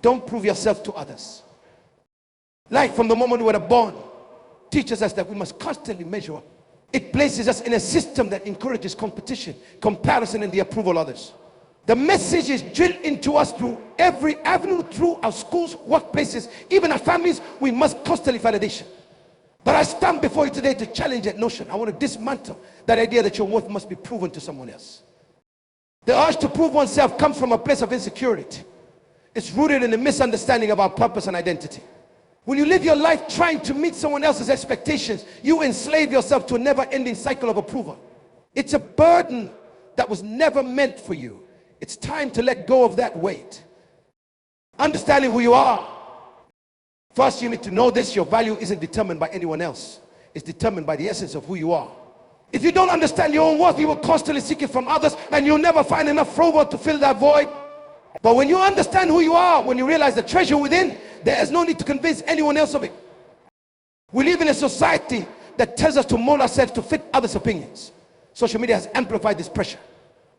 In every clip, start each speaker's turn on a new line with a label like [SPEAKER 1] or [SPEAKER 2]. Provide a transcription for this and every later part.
[SPEAKER 1] Don't prove yourself to others. Life from the moment we were born teaches us that we must constantly measure up. It places us in a system that encourages competition, comparison, and the approval of others. The message is drilled into us through every avenue, through our schools, workplaces, even our families. We must constantly validation. But I stand before you today to challenge that notion. I want to dismantle that idea that your worth must be proven to someone else. The urge to prove oneself comes from a place of insecurity. It's rooted in a misunderstanding of our purpose and identity. When you live your life trying to meet someone else's expectations, you enslave yourself to a never-ending cycle of approval. It's a burden that was never meant for you. It's time to let go of that weight. Understanding who you are. First, you need to know this: your value isn't determined by anyone else. It's determined by the essence of who you are. If you don't understand your own worth, you will constantly seek it from others, and you'll never find enough favor to fill that void. But when you understand who you are, when you realize the treasure within, there is no need to convince anyone else of it. We live in a society that tells us to mold ourselves to fit others' opinions. Social media has amplified this pressure.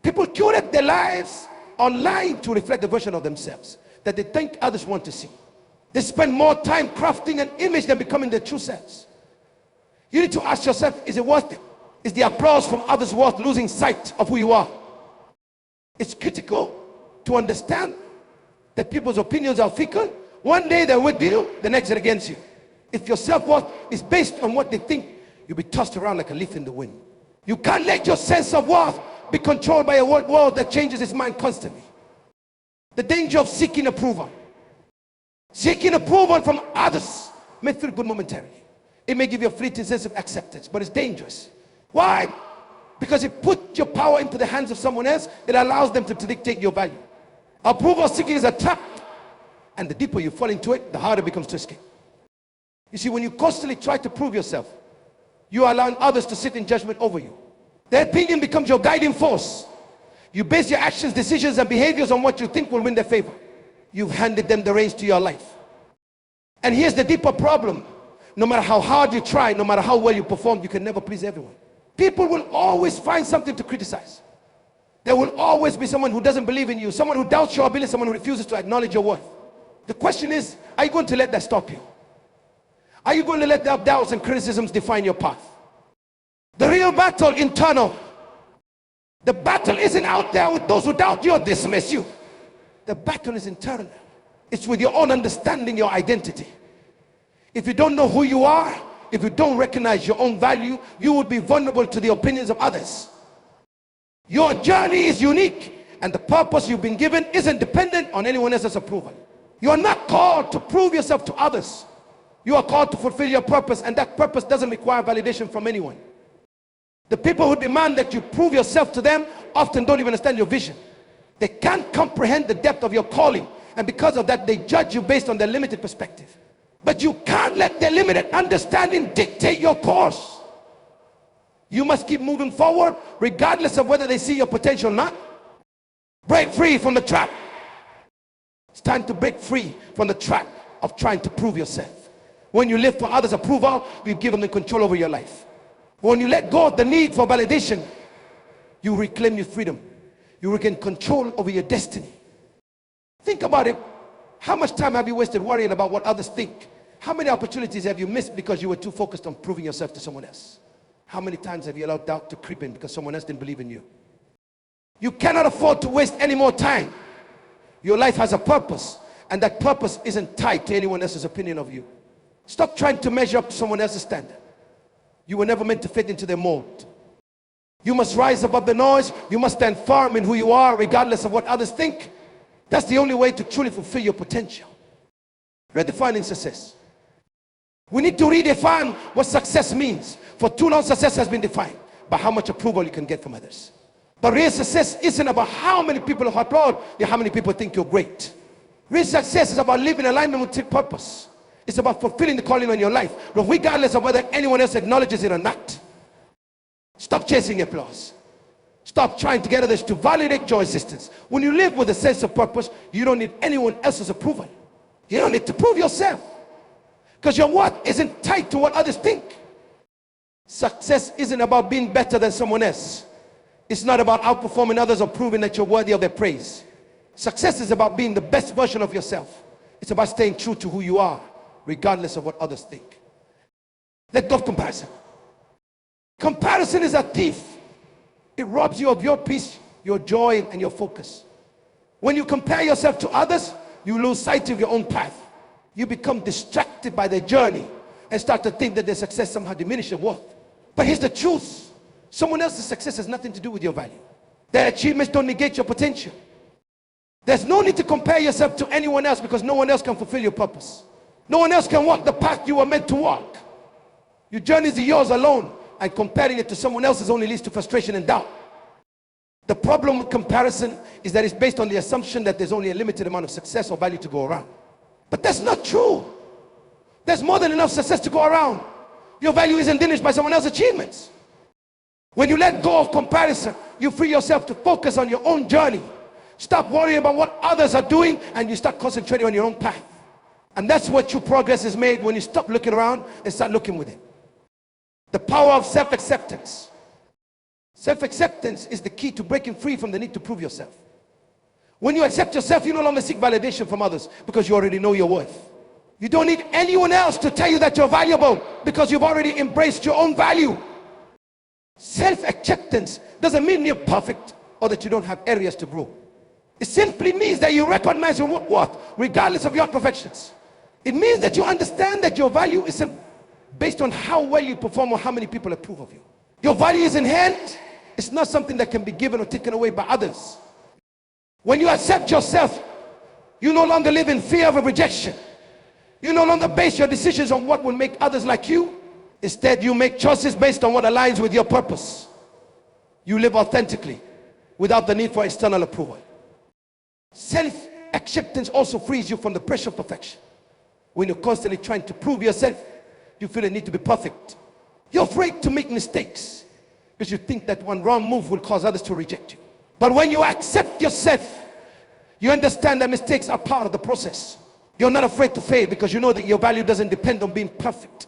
[SPEAKER 1] People curate their lives online to reflect the version of themselves that they think others want to see. They spend more time crafting an image than becoming their true selves. You need to ask yourself, is it worth it? Is the applause from others worth losing sight of who you are? It's critical to understand that people's opinions are fickle. One day they're with you, the next they're against you. If your self-worth is based on what they think, you'll be tossed around like a leaf in the wind. You can't let your sense of worth be controlled by a world that changes its mind constantly. The danger of seeking approval. Seeking approval from others may feel good momentarily. It may give you a fleeting sense of acceptance, but it's dangerous. Why? Because it puts your power into the hands of someone else. It allows them to dictate your value. Approval seeking is a trap, and the deeper you fall into it, the harder it becomes to escape. You see, when you constantly try to prove yourself, you are allowing others to sit in judgment over you. Their opinion becomes your guiding force. You base your actions, decisions, and behaviors on what you think will win their favor. You've handed them the reins to your life. And here's the deeper problem. No matter how hard you try, no matter how well you perform, you can never please everyone. People will always find something to criticize. There will always be someone who doesn't believe in you, someone who doubts your ability, someone who refuses to acknowledge your worth. The question is, are you going to let that stop you? Are you going to let their doubts and criticisms define your path? The real battle, internal. The battle isn't out there with those who doubt you or dismiss you. The battle is internal. It's with your own understanding, your identity. If you don't know who you are, if you don't recognize your own value, you will be vulnerable to the opinions of others. Your journey is unique, and the purpose you've been given isn't dependent on anyone else's approval. You are not called to prove yourself to others. You are called to fulfill your purpose, and that purpose doesn't require validation from anyone. The people who demand that you prove yourself to them often don't even understand your vision. They can't comprehend the depth of your calling, and because of that, they judge you based on their limited perspective. But you can't let their limited understanding dictate your course. You must keep moving forward regardless of whether they see your potential or not. Break free from the trap. It's time to break free from the trap of trying to prove yourself. When you live for others' approval, you've given them control over your life. When you let go of the need for validation, you reclaim your freedom. You regain control over your destiny. Think about it. How much time have you wasted worrying about what others think? How many opportunities have you missed because you were too focused on proving yourself to someone else? How many times have you allowed doubt to creep in because someone else didn't believe in you? You cannot afford to waste any more time. Your life has a purpose, and that purpose isn't tied to anyone else's opinion of you. Stop trying to measure up to someone else's standard. You were never meant to fit into their mold. You must rise above the noise. You must stand firm in who you are regardless of what others think. That's the only way to truly fulfill your potential. Redefining success. We need to redefine what success means. For too long, success has been defined by how much approval you can get from others. But real success isn't about how many people applaud you, how many people think you're great. Real success is about living in alignment with your purpose. It's about fulfilling the calling on your life, regardless of whether anyone else acknowledges it or not. Stop chasing applause. Stop trying to get others to validate your existence. When you live with a sense of purpose, you don't need anyone else's approval. You don't need to prove yourself, because your worth isn't tied to what others think. Success isn't about being better than someone else. It's not about outperforming others or proving that you're worthy of their praise. Success is about being the best version of yourself. It's about staying true to who you are, regardless of what others think. Let go of comparison. Comparison is a thief. It robs you of your peace, your joy, and your focus. When you compare yourself to others, you lose sight of your own path. You become distracted by their journey and start to think that their success somehow diminishes your worth. But here's the truth. Someone else's success has nothing to do with your value. Their achievements don't negate your potential. There's no need to compare yourself to anyone else, because no one else can fulfill your purpose. No one else can walk the path you were meant to walk. Your journey is yours alone, and comparing it to someone else's only leads to frustration and doubt. The problem with comparison is that it's based on the assumption that there's only a limited amount of success or value to go around. But that's not true. There's more than enough success to go around. Your value isn't diminished by someone else's achievements. When you let go of comparison, you free yourself to focus on your own journey. Stop worrying about what others are doing, and you start concentrating on your own path. And that's where true progress is made, when you stop looking around and start looking within. The power of self-acceptance. Self-acceptance is the key to breaking free from the need to prove yourself. When you accept yourself, you no longer seek validation from others, because you already know your worth. You don't need anyone else to tell you that you're valuable, because you've already embraced your own value. Self-acceptance doesn't mean you're perfect or that you don't have areas to grow. It simply means that you recognize your worth regardless of your imperfections. It means that you understand that your value isn't based on how well you perform or how many people approve of you. Your value is inherent. It's not something that can be given or taken away by others. When you accept yourself, you no longer live in fear of rejection. You no longer base your decisions on what will make others like you. Instead, you make choices based on what aligns with your purpose. You live authentically without the need for external approval. Self-acceptance also frees you from the pressure of perfection. When you're constantly trying to prove yourself, you feel a need to be perfect. You're afraid to make mistakes because you think that one wrong move will cause others to reject you. But when you accept yourself, you understand that mistakes are part of the process. You're not afraid to fail because you know that your value doesn't depend on being perfect.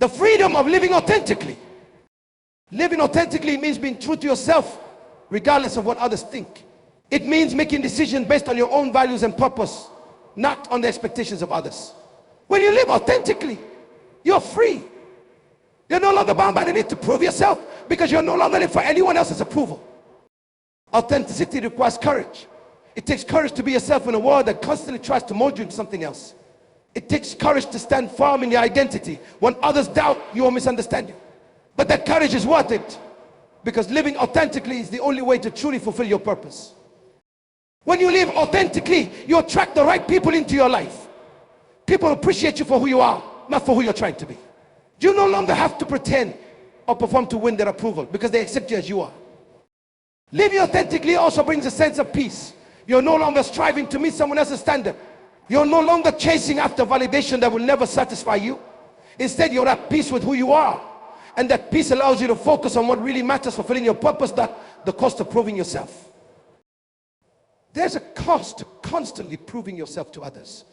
[SPEAKER 1] The freedom of living authentically. Living authentically means being true to yourself regardless of what others think. It means making decisions based on your own values and purpose, not on the expectations of others. When you live authentically, you're free. You're no longer bound by the need to prove yourself, because you're no longer living for anyone else's approval. Authenticity requires courage. It takes courage to be yourself in a world that constantly tries to mold you into something else. It takes courage to stand firm in your identity when others doubt you or misunderstand you. But that courage is worth it, because living authentically is the only way to truly fulfill your purpose. When you live authentically, you attract the right people into your life. People appreciate you for who you are, not for who you're trying to be. You no longer have to pretend or perform to win their approval, because they accept you as you are. Living authentically also brings a sense of peace. You're no longer striving to meet someone else's standard. You're no longer chasing after validation that will never satisfy you. Instead, you're at peace with who you are. And that peace allows you to focus on what really matters, fulfilling your purpose, not the cost of proving yourself. There's a cost to constantly proving yourself to others.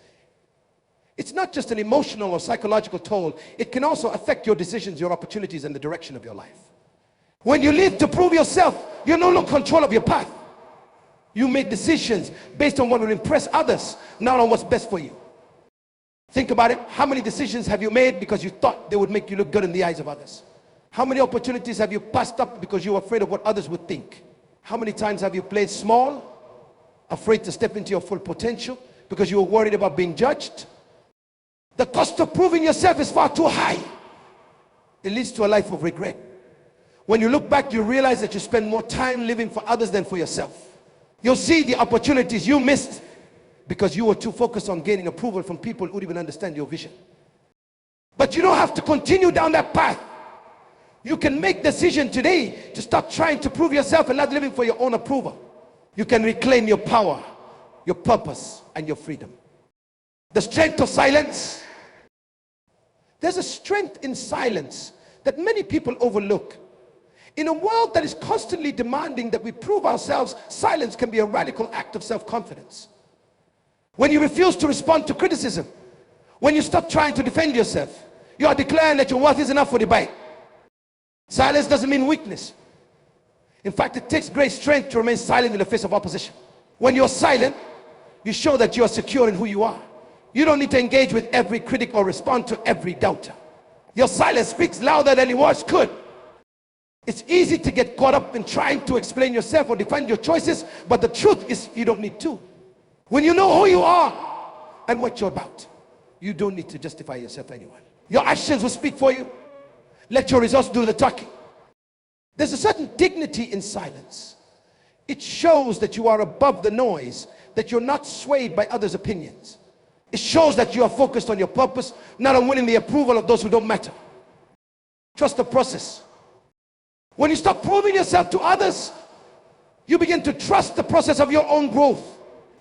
[SPEAKER 1] It's not just an emotional or psychological toll. It can also affect your decisions, your opportunities, and the direction of your life. When you live to prove yourself, you're no longer in control of your path. You make decisions based on what will impress others, not on what's best for you. Think about it. How many decisions have you made because you thought they would make you look good in the eyes of others? How many opportunities have you passed up because you were afraid of what others would think? How many times have you played small, afraid to step into your full potential because you were worried about being judged? The cost of proving yourself is far too high. It leads to a life of regret. When you look back, you realize that you spend more time living for others than for yourself. You'll see the opportunities you missed because you were too focused on gaining approval from people who would even understand your vision. But you don't have to continue down that path. You can make decision today to stop trying to prove yourself and not living for your own approval. You can reclaim your power, your purpose, and your freedom. The strength of silence. There's a strength in silence that many people overlook. In a world that is constantly demanding that we prove ourselves, silence can be a radical act of self-confidence. When you refuse to respond to criticism, when you stop trying to defend yourself, you are declaring that your worth is enough for the bite. Silence doesn't mean weakness. In fact, it takes great strength to remain silent in the face of opposition. When you're silent, you show that you are secure in who you are. You don't need to engage with every critic or respond to every doubter. Your silence speaks louder than your words could. It's easy to get caught up in trying to explain yourself or defend your choices, but the truth is you don't need to. When you know who you are and what you're about, you don't need to justify yourself to anyone. Your actions will speak for you. Let your results do the talking. There's a certain dignity in silence. It shows that you are above the noise, that you're not swayed by others' opinions. It shows that you are focused on your purpose, not on winning the approval of those who don't matter. Trust the process. When you stop proving yourself to others, you begin to trust the process of your own growth.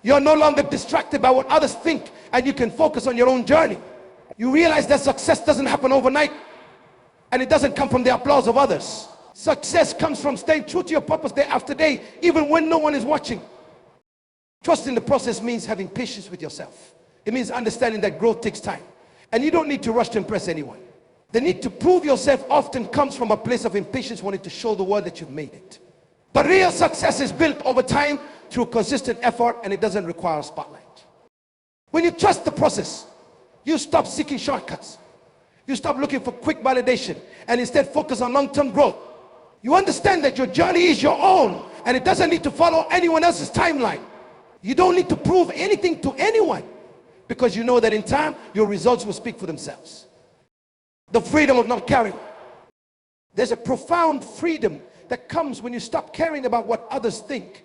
[SPEAKER 1] You're no longer distracted by what others think, and you can focus on your own journey. You realize that success doesn't happen overnight, and it doesn't come from the applause of others. Success comes from staying true to your purpose day after day, even when no one is watching. Trusting the process means having patience with yourself. It means understanding that growth takes time, and you don't need to rush to impress anyone. The need to prove yourself often comes from a place of impatience, wanting to show the world that you've made it. But real success is built over time through consistent effort, and it doesn't require a spotlight. When you trust the process, you stop seeking shortcuts. You stop looking for quick validation and instead focus on long-term growth. You understand that your journey is your own, and it doesn't need to follow anyone else's timeline. You don't need to prove anything to anyone, because you know that in time your results will speak for themselves. The freedom of not caring. There's a profound freedom that comes when you stop caring about what others think.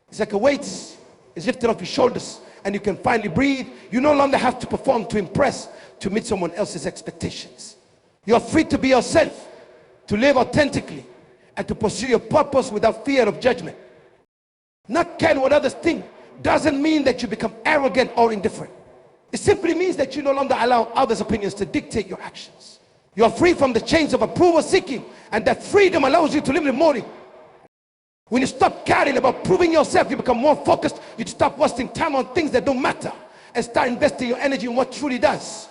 [SPEAKER 1] It's like a weight is lifted off your shoulders, and you can finally breathe. You no longer have to perform to impress, to meet someone else's expectations. You're free to be yourself, to live authentically, and to pursue your purpose without fear of judgment. Not caring what others think doesn't mean that you become arrogant or indifferent. It simply means that you no longer allow others' opinions to dictate your actions. You are free from the chains of approval seeking, and that freedom allows you to live in the morning. When you stop caring about proving yourself, you become more focused. You stop wasting time on things that don't matter and start investing your energy in what truly does.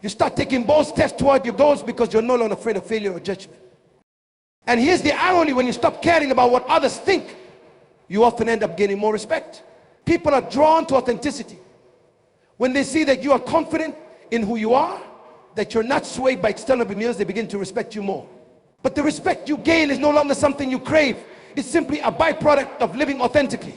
[SPEAKER 1] You start taking bold steps toward your goals because you're no longer afraid of failure or judgment. And here's the irony: when you stop caring about what others think, you often end up gaining more respect. People are drawn to authenticity. When they see that you are confident in who you are, that you're not swayed by external opinions, they begin to respect you more. But the respect you gain is no longer something you crave. It's simply a byproduct of living authentically.